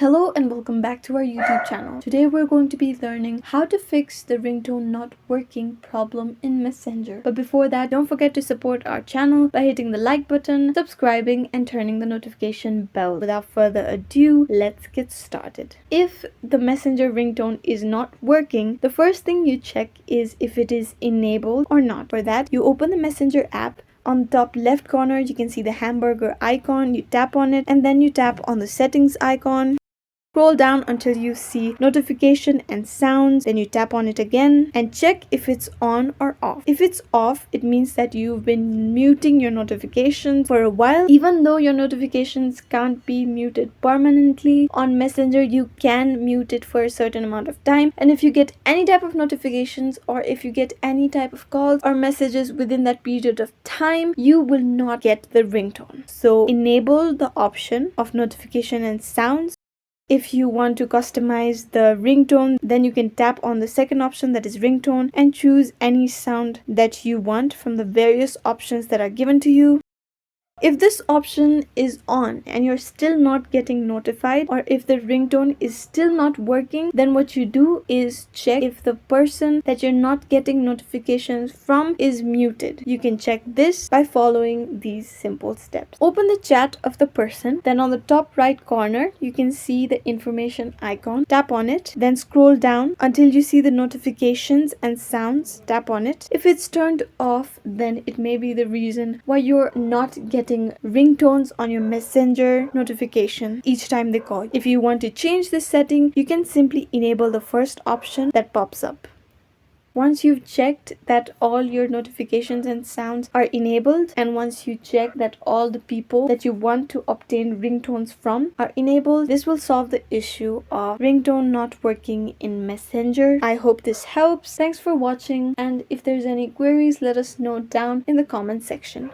Hello and welcome back to our YouTube channel. Today we're going to be learning how to fix the ringtone not working problem in Messenger. But before that, don't forget to support our channel by hitting the like button, subscribing and turning the notification bell. Without further ado, let's get started. If the Messenger ringtone is not working, the first thing you check is if it is enabled or not. For that, you open the Messenger app. On the top left corner, you can see the hamburger icon. You tap on it and then you tap on the settings icon. Scroll down until you see notification and sounds, then you tap on it again and check if it's on or off. If it's off, it means that you've been muting your notifications for a while. Even though your notifications can't be muted permanently, on Messenger you can mute it for a certain amount of time, and if you get any type of notifications or if you get any type of calls or messages within that period of time, you will not get the ringtone. So enable the option of notification and sounds. If you want to customize the ringtone, then you can tap on the second option, that is ringtone, and choose any sound that you want from the various options that are given to you. If this option is on and you're still not getting notified, or if the ringtone is still not working, then what you do is check if the person that you're not getting notifications from is muted. You can check this by following these simple steps. Open the chat of the person, then on the top right corner you can see the information icon. Tap on it, then scroll down until you see the notifications and sounds. Tap on it. If it's turned off, then it may be the reason why you're not getting ringtones on your Messenger notification each time they call. If you want to change this setting, you can simply enable the first option that pops up. Once you've checked that all your notifications and sounds are enabled, and once you check that all the people that you want to obtain ringtones from are enabled, this will solve the issue of ringtone not working in Messenger. I hope this helps. Thanks for watching, and if there's any queries, let us know down in the comment section.